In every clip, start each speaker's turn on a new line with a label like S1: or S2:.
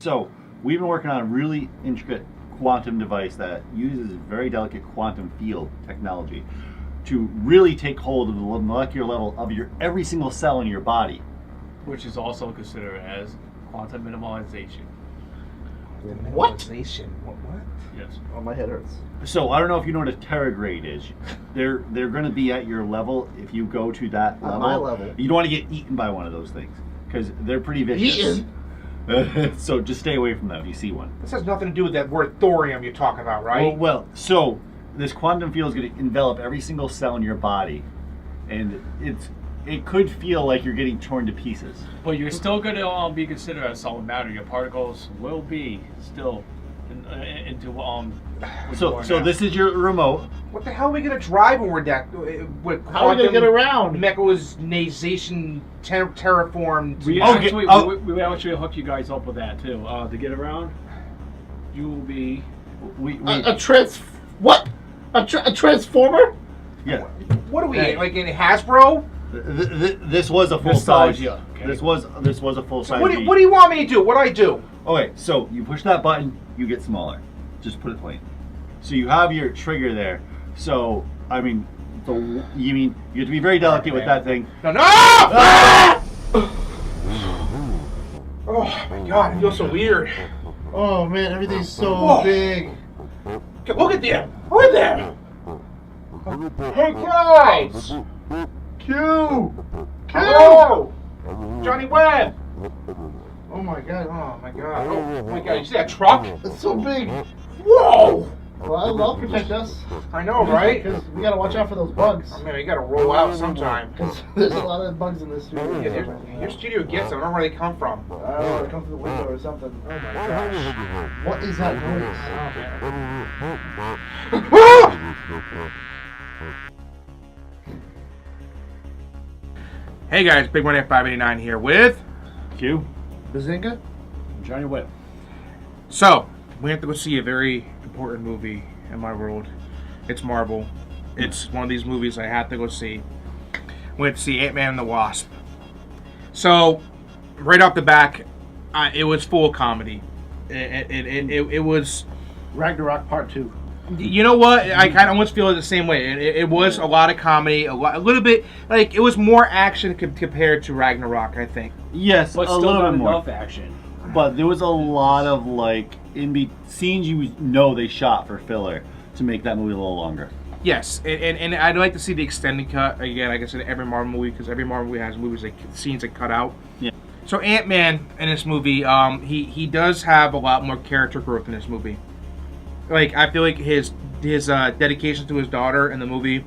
S1: So we've been working on a really intricate quantum device that uses very delicate quantum field technology to really take hold of the molecular level of your every single cell in your body.
S2: Which is also considered as quantum minimalization.
S3: What?
S4: What?
S2: Yes.
S3: Oh, my head hurts.
S1: So I don't know if you know what a teragrade is. They're going to be at your level if you go to that level.
S3: At my level.
S1: You don't want to get eaten by one of those things because they're pretty vicious.
S3: Eaten?
S1: So just stay away from them if you see one.
S4: This has nothing to do with that word thorium you're talking about, right?
S1: So this quantum field is going to envelop every single cell in your body, and it could feel like you're getting torn to pieces.
S2: But you're still going to be considered as solid matter. Your particles will be still into
S1: So this is your remote.
S4: What the hell are we gonna drive when we're
S3: How are we gonna get around?
S4: Mechanization terraformed.
S2: We actually hook you guys up with that too. To get around, you will be.
S3: A transformer?
S1: Yeah.
S4: What are we like in Hasbro?
S1: This was a full size.
S2: Nostalgia, okay.
S1: This was a full size.
S4: What do you want me to do? What do I do?
S1: Okay, so you push that button, you get smaller. Just put it plain. So you have your trigger there. So I mean, you have to be very delicate with that thing.
S4: No! Ah! Oh my god, it feels so weird.
S3: Oh man, everything's so big.
S4: Look at them! Look at them! Hey guys!
S3: Q!
S4: Hello! Johnny Webb!
S3: Oh my god.
S4: Oh my god. Oh my god, you see that truck?
S3: It's so big.
S4: Whoa!
S3: Well, they'll protect us.
S4: I know, right?
S3: Because we gotta watch out for those bugs.
S4: I mean, you gotta roll out sometime.
S3: Because there's a lot of bugs in this studio.
S4: Yeah, your studio gets them. I don't know where they come from.
S3: I don't know, it comes through the window or something. Oh my gosh. What is that noise?
S4: Hey guys, Big One F589 here with
S1: Q.
S3: Bazinga?
S2: Johnny Webb.
S4: So, we have to go see a very important movie in my world. It's Marvel. It's one of these movies I have to go see. We went to see Antman and the Wasp. So, right off the back, it was full comedy. It was...
S3: Ragnarok Part 2.
S4: You know what? I kind of almost feel it the same way. It was a lot of comedy, a little bit... Like, it was more action compared to Ragnarok, I think.
S1: Yes,
S2: But
S1: a
S2: still
S1: little
S2: not
S1: bit more.
S2: enough action.
S1: But there was a lot of like scenes you know they shot for filler to make that movie a little longer.
S4: Yes, and I'd like to see the extended cut again. Like I said, every Marvel movie, because every Marvel movie has movies like scenes that cut out.
S1: Yeah.
S4: So Ant-Man in this movie, he does have a lot more character growth in this movie. Like I feel like his dedication to his daughter in the movie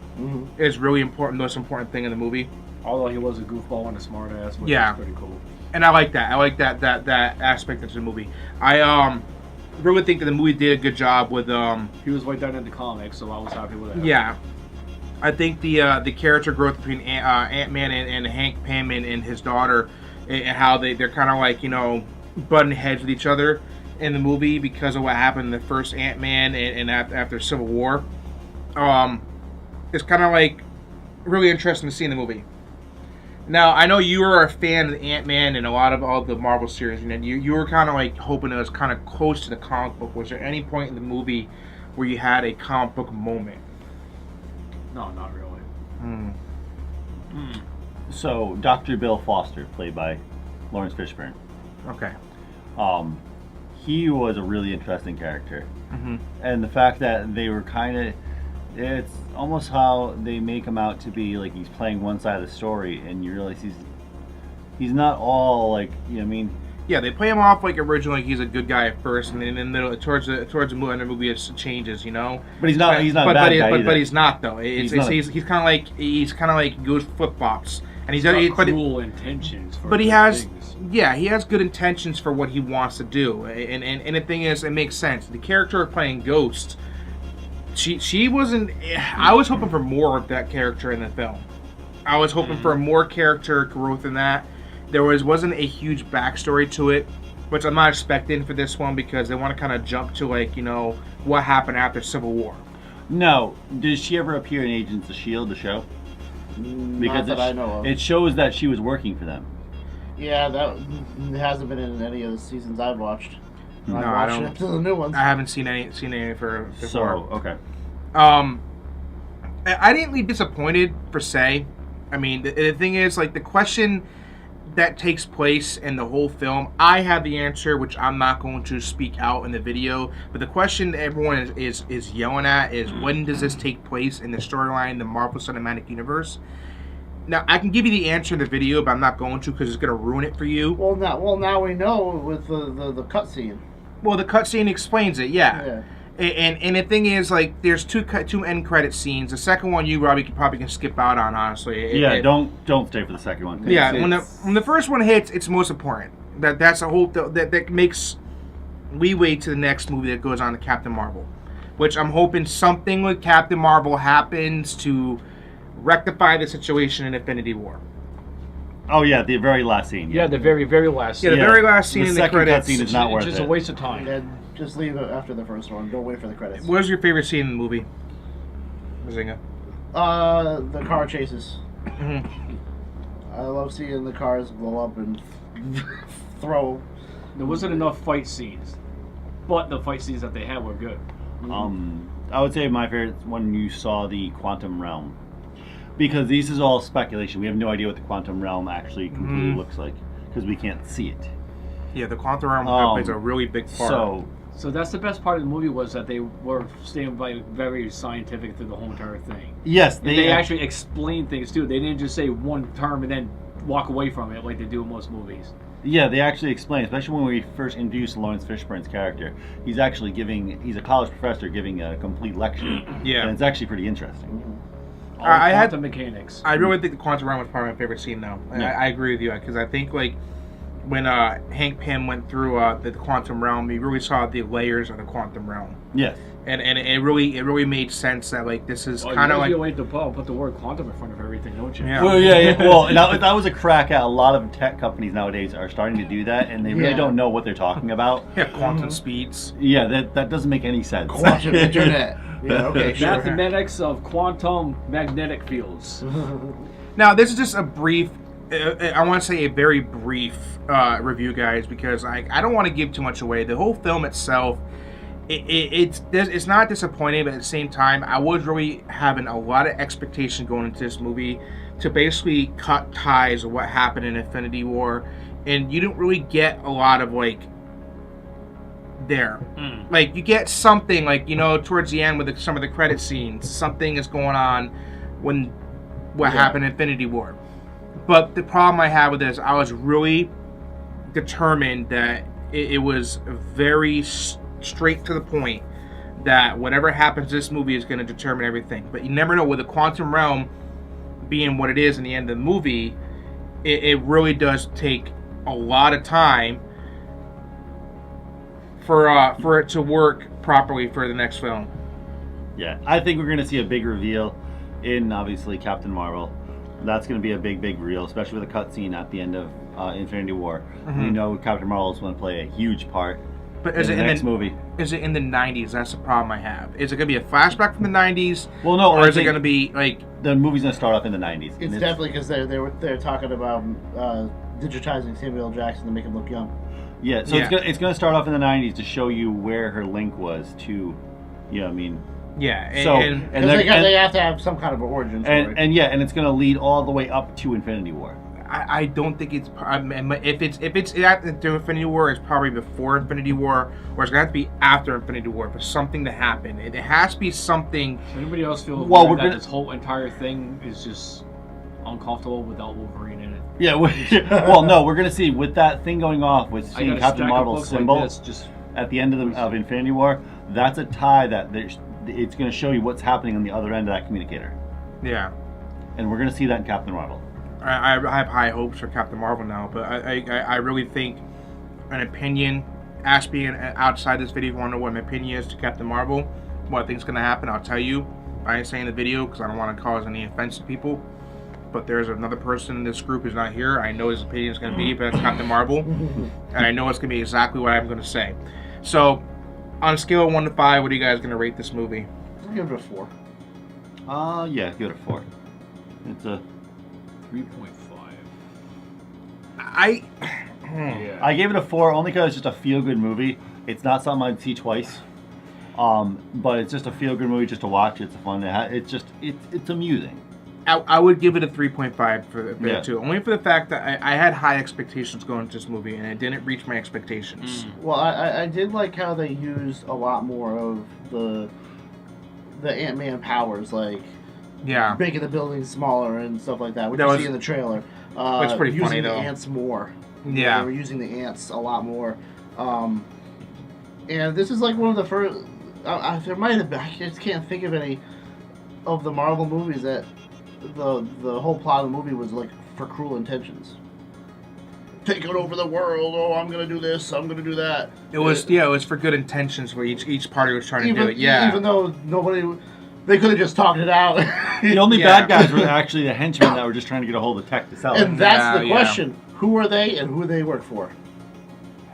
S4: is really important, most important thing in the movie.
S2: Although he was a goofball and a smartass, which
S4: Yeah.
S2: is pretty cool.
S4: And I like that. I like that aspect of the movie. I really think that the movie did a good job with
S2: He was way down in the comics, so I was happy with that.
S4: Yeah, I think the character growth between Ant-Man and Hank Pym and his daughter, and how they're kind of like butting heads with each other in the movie because of what happened in the first Ant-Man and after Civil War. It's kind of like really interesting to see in the movie. Now, I know you were a fan of Ant-Man and a lot of all the Marvel series, and you were kind of like hoping it was kind of close to the comic book. Was there any point in the movie where you had a comic book moment?
S2: No, not really.
S1: So Dr. Bill Foster, played by Lawrence Fishburne,
S4: Okay.
S1: he was a really interesting character,
S4: Mm-hmm.
S1: and the fact that they were it's almost how they make him out to be like he's playing one side of the story, and you realize he's not all like
S4: Yeah, they play him off like originally he's a good guy at first, and then in the middle towards the movie, and the movie it changes,
S1: But he's not. He's not a bad guy either.
S4: But he's not though.
S1: He's
S4: kind of like goes flip flops, and he's
S2: cruel intentions.
S4: But he has good intentions for what he wants to do, and the thing is, it makes sense. The character playing Ghost, she wasn't. I was hoping for more of that character in the film. I was hoping for more character growth in that. There wasn't a huge backstory to it, which I'm not expecting for this one because they want to kind of jump to what happened after Civil War.
S1: No, did she ever appear in Agents of S.H.I.E.L.D. the show?
S3: Not that I know of.
S1: It shows that she was working for them.
S3: Yeah, that hasn't been in any of the seasons I've watched.
S4: No,
S3: I've
S4: I
S3: watched
S4: don't.
S3: it to the new ones.
S4: I haven't seen any for before.
S1: So okay.
S4: I didn't leave disappointed per se. I mean, the thing is, like, the question that takes place in the whole film, I have the answer, which I'm not going to speak out in the video. But the question that everyone is yelling at is, when does this take place in the storyline, the Marvel Cinematic Universe? Now, I can give you the answer in the video, but I'm not going to because it's going to ruin it for you.
S3: Well, now we know with the cutscene.
S4: Well, the cutscene explains it, yeah. And the thing is, like, there's two end credit scenes. The second one you probably can skip out on, honestly.
S1: Don't stay for the second one.
S4: Yeah, when the first one hits, it's most important. That's a whole that makes leeway to the next movie that goes on to Captain Marvel, which I'm hoping something with Captain Marvel happens to rectify the situation in Infinity War.
S1: Oh yeah, the very last scene.
S2: Yeah, the very, very last
S4: Yeah,
S2: scene.
S4: the very last scene in the
S1: second
S4: credits.
S1: cutscene is not worth
S2: It's
S1: it.
S2: just a waste of time.
S3: And just leave it after the first one. Don't wait for the credits.
S4: What was your favorite scene in the movie, Bazinga?
S3: The car chases. I love seeing the cars blow up and throw.
S2: There wasn't enough fight scenes, but the fight scenes that they had were good.
S1: I would say my favorite is when you saw the quantum realm, because this is all speculation. We have no idea what the quantum realm actually completely looks like because we can't see it.
S4: Yeah, the quantum realm plays a really big part.
S2: So that's the best part of the movie, was that they were staying very scientific through the whole entire thing.
S1: Yes,
S2: And they actually explained things too. They didn't just say one term and then walk away from it like they do in most movies.
S1: Yeah, they actually explain, especially when we first introduced Lawrence Fishburne's character. He's a college professor giving a complete lecture.
S4: Yeah.
S1: And it's actually pretty interesting.
S2: All quantum mechanics.
S4: I really think the quantum realm was probably my favorite scene, though.
S1: Yeah.
S4: I agree with you, because I think, like, when Hank Pym went through the quantum realm, you really saw the layers of the quantum realm.
S1: Yes.
S4: And it really made sense that, like, this is kind of like...
S2: You like to put the word quantum in front of everything, don't you?
S4: Yeah.
S1: Well, yeah. Well, that was a crack at a lot of tech companies nowadays are starting to do that, and they really don't know what they're talking about.
S4: Yeah, quantum speeds.
S1: Yeah, that doesn't make any sense.
S3: Quantum internet. Yeah, okay, sure.
S2: Mathematics of quantum magnetic fields.
S4: Now, this is just a brief... I want to say a very brief review, guys, because I don't want to give too much away. The whole film itself, it's not disappointing, but at the same time, I was really having a lot of expectation going into this movie to basically cut ties of what happened in Infinity War, and you didn't really get a lot of, like, there. Like, you get something, like, you know, towards the end with some of the credit scenes, something is going on when what happened in Infinity War. But the problem I had with this, I was really determined that it was very straight to the point, that whatever happens in this movie is going to determine everything. But you never know, with the quantum realm being what it is in the end of the movie, it really does take a lot of time for it to work properly for the next film.
S1: Yeah, I think we're going to see a big reveal in, obviously, Captain Marvel. That's going to be a big reveal, especially with a cutscene at the end of Infinity War. We know Captain Marvel is going to play a huge part in the next movie.
S4: Is it in the 90s? That's the problem I have. Is it going to be a flashback from the 90s?
S1: Well, no.
S4: Or is it going to be, like...
S1: The movie's going to start off in the 90s.
S3: It's definitely because they're talking about digitizing Samuel L. Jackson to make him look young.
S1: Yeah, so it's going to start off in the 90s to show you where her link was to, you know what I mean...
S4: Yeah,
S3: and they have to have some kind of an origin story.
S1: And it's going to lead all the way up to Infinity War.
S4: I don't think it's... If it's after Infinity War, it's probably before Infinity War, or it's going to have to be after Infinity War for something to happen. It has to be something...
S2: Does anybody else feel that this whole entire thing is just uncomfortable without Wolverine in it?
S1: Yeah, well, no, we're going to see, with that thing going off, with seeing Captain Marvel's symbol at the end of Infinity War, that's a tie that it's going to show you what's happening on the other end of that communicator.
S4: Yeah.
S1: And we're going to see that in Captain Marvel.
S4: I have high hopes for Captain Marvel now, but I really think an opinion, ask me outside this video if you want to know what my opinion is to Captain Marvel, what I think is going to happen, I'll tell you. I ain't saying the video because I don't want to cause any offense to people, but there's another person in this group who's not here. I know his opinion is going to be, but it's Captain Marvel, and I know it's going to be exactly what I'm going to say. So, on a scale of 1 to 5, what are you guys going to rate this movie?
S3: I'll give it a 4.
S1: Yeah, give it a 4. It's a
S2: 3.5. Yeah.
S1: I gave it a 4 only because it's just a feel-good movie. It's not something I'd see twice. But it's just a feel-good movie just to watch. It's fun. It's amusing.
S4: I would give it a 3.5 for that
S1: Yeah.
S4: too. Only for the fact that I had high expectations going into this movie, and it didn't reach my expectations.
S3: Well, I did like how they used a lot more of the Ant-Man powers, like
S4: Yeah.
S3: making the buildings smaller and stuff like that, which
S4: That
S3: you
S4: was-
S3: see in the trailer.
S4: It's pretty
S3: using
S4: funny,
S3: the
S4: though.
S3: ants more.
S4: Yeah.
S3: They were using the ants a lot more. And this is like one of the first... there might have been... I just can't think of any of the Marvel movies that the whole plot of the movie was like for cruel intentions. Taking over the world. Oh, I'm gonna do this. I'm gonna do that.
S4: It was for good intentions where each party was trying to do it. Yeah.
S3: Even though they could have just talked it out.
S1: The only
S4: Yeah.
S1: bad guys were actually the henchmen that were just trying to get a hold of tech to sell it.
S3: And that's the
S4: Yeah.
S3: question. Who are they and who do they work for?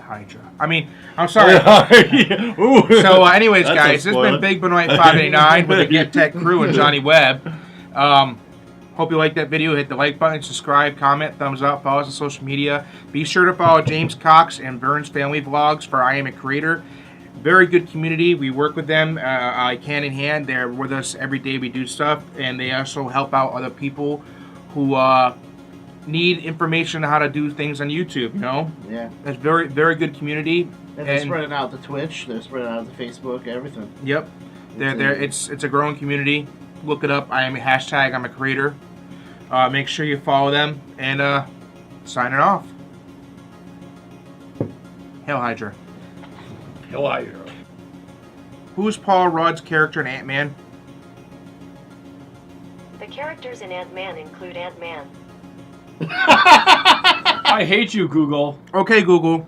S4: Hydra. I mean, I'm sorry.
S1: Ooh.
S4: So, anyways,
S1: That's
S4: guys,
S1: a
S4: this has been
S1: spoiler.
S4: Big Benoit 589 with the Gettekt crew and Johnny Webb. Hope you liked that video. Hit the like button, subscribe, comment, thumbs up, follow us on social media. Be sure to follow James Cox and Vern's Family Vlogs for I Am a Creator. Very good community. We work with them hand in hand. They're with us every day. We do stuff, and they also help out other people who need information on how to do things on YouTube. You know,
S3: Yeah.
S4: it's very, very good community.
S3: And they're spreading out to Twitch. They're spreading out to Facebook. Everything.
S4: Yep, it's a growing community. Look it up. I'm a creator. Make sure you follow them and signing off. Hail Hydra.
S2: Hell, Hydra.
S4: Who's Paul Rudd's character in Ant-Man?
S5: The characters in Antman include Antman.
S2: I hate you, Google.
S4: Okay, Google.